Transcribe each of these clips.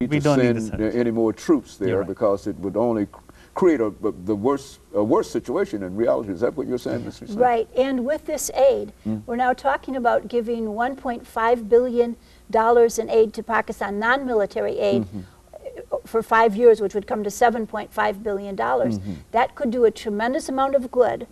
We don't need to send any more troops there because it would only create a worse situation in reality. Is that what you're saying, Mr. Hussain? Right, and with this aid, we're now talking about giving $1.5 billion in aid to Pakistan, non-military aid, for 5 years, which would come to $7.5 billion. That could do a tremendous amount of good,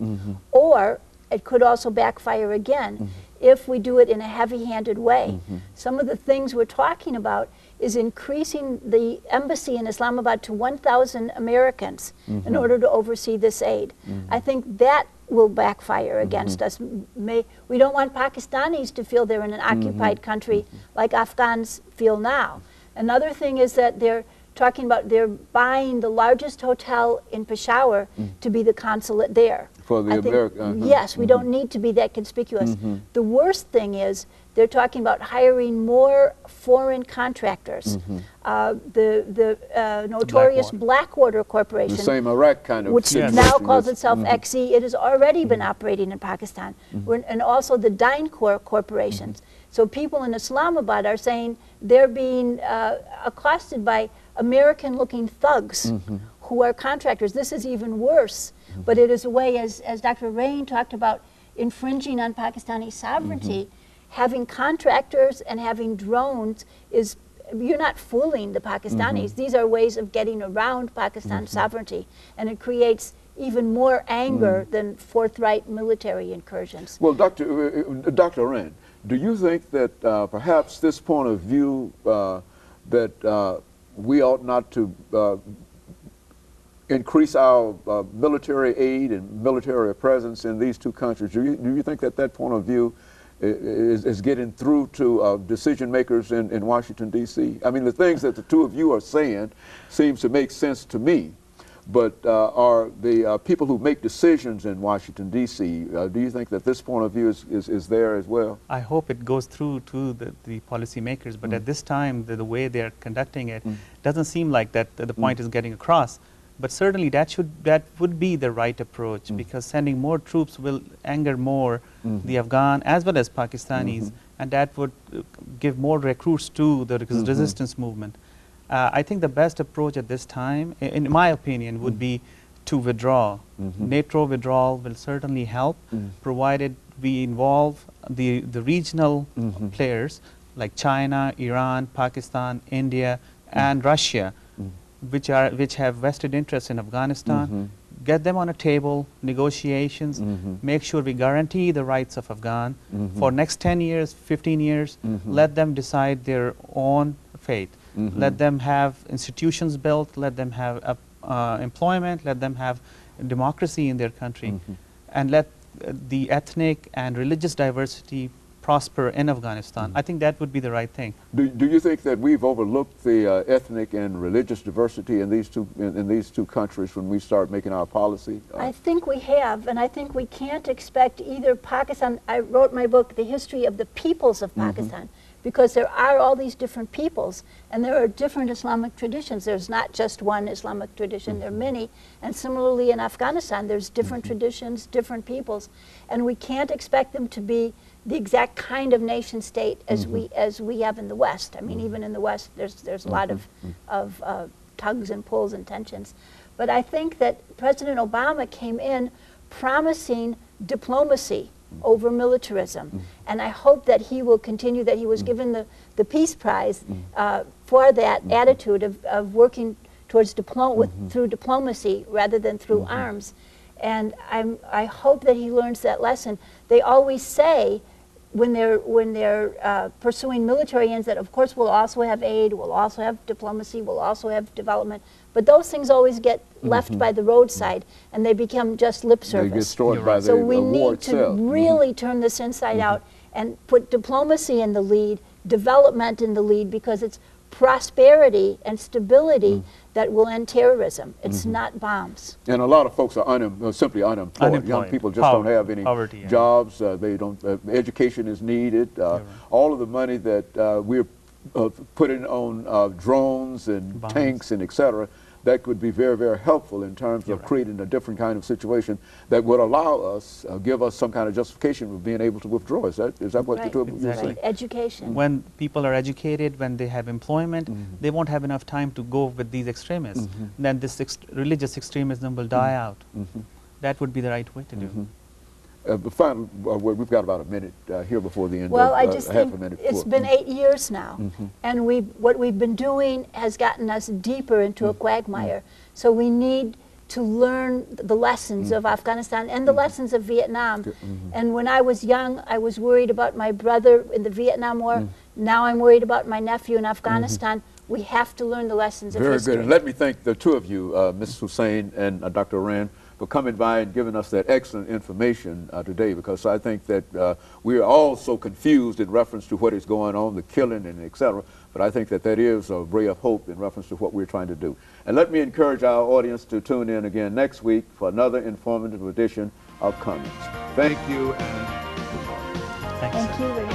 or it could also backfire again if we do it in a heavy-handed way. Some of the things we're talking about is increasing the embassy in Islamabad to 1,000 Americans in order to oversee this aid. I think that will backfire against us. We don't want Pakistanis to feel they're in an occupied country like Afghans feel now. Another thing is that they're talking about they're buying the largest hotel in Peshawar to be the consulate there. For the American. Yes, we don't need to be that conspicuous. The worst thing is they're talking about hiring more foreign contractors. The notorious Blackwater Corporation, the same Iraq kind of, which now calls itself XE, it has already been operating in Pakistan, and also the DynCorp corporations. So people in Islamabad are saying they're being accosted by American-looking thugs who are contractors. This is even worse, but it is a way, as Dr. AArain talked about, infringing on Pakistani sovereignty. Having contractors and having drones is, you're not fooling the Pakistanis. These are ways of getting around Pakistan's sovereignty, and it creates even more anger than forthright military incursions. Well, Dr. AArain, do you think that perhaps this point of view that we ought not to increase our military aid and military presence in these two countries, do you think that that point of view is getting through to decision makers in Washington, D.C.? I mean, the things that the two of you are saying seems to make sense to me, but are the people who make decisions in Washington, D.C., do you think that this point of view is there as well? I hope it goes through to the policymakers, but at this time, the way they are conducting it doesn't seem like that the point is getting across. But certainly that would be the right approach, because sending more troops will anger more the Afghan as well as Pakistanis, and that would give more recruits to the resistance movement. I think the best approach at this time, in my opinion, would be to withdraw. NATO withdrawal will certainly help, provided we involve the regional players like China, Iran, Pakistan, India, and Russia, which have vested interests in Afghanistan. Get them on a table, negotiations, make sure we guarantee the rights of Afghan for next 10 years, 15 years, let them decide their own fate. Let them have institutions built, let them have employment, let them have democracy in their country, and let the ethnic and religious diversity prosper in Afghanistan. I think that would be the right thing. Do you think that we've overlooked the ethnic and religious diversity in these two countries when we start making our policy? I think we have, and I think we can't expect either Pakistan. I wrote my book, The History of the Peoples of Pakistan, because there are all these different peoples, and there are different Islamic traditions. There's not just one Islamic tradition, there are many. And similarly in Afghanistan, there's different traditions, different peoples, and we can't expect them to be the exact kind of nation state as we have in the West. I mean, even in the West, there's a lot of tugs and pulls and tensions. But I think that President Obama came in promising diplomacy over militarism, and I hope that he will continue, that he was given the Peace Prize for that attitude of working towards through diplomacy rather than through arms. And I hope that he learns that lesson. They always say, when they're pursuing military ends, that of course we'll also have aid, we'll also have diplomacy, we'll also have development, but those things always get left by the roadside, and they become just lip service. They get destroyed by so the we war need itself. to really turn this inside out and put diplomacy in the lead, development in the lead, because it's prosperity and stability that will end terrorism. It's not bombs. And a lot of folks are simply unemployed. Young people just don't have any jobs. They don't. Education is needed. All of the money that we're putting on drones and tanks and etc. that could be very, very helpful in terms of creating a different kind of situation that would allow us, give us some kind of justification of being able to withdraw. Is that what Right. the two of you are Exactly. saying? Right. Education. When people are educated, when they have employment, they won't have enough time to go with these extremists. Then this religious extremism will die out. That would be the right way to do. Finally, we've got about a minute here before the end. Well, of, I just half think a minute. it's been 8 years now, and what we've been doing has gotten us deeper into a quagmire. So we need to learn the lessons of Afghanistan and the lessons of Vietnam. And when I was young, I was worried about my brother in the Vietnam War. Now I'm worried about my nephew in Afghanistan. We have to learn the lessons of Very history. good. And let me thank the two of you, Ms. Hussain and Dr. AArain, for coming by and giving us that excellent information today, because I think that we are all so confused in reference to what is going on, the killing and et cetera, but I think that is a ray of hope in reference to what we're trying to do. And let me encourage our audience to tune in again next week for another informative edition of Comments. Thank you and good morning. Thanks. Thank you very much.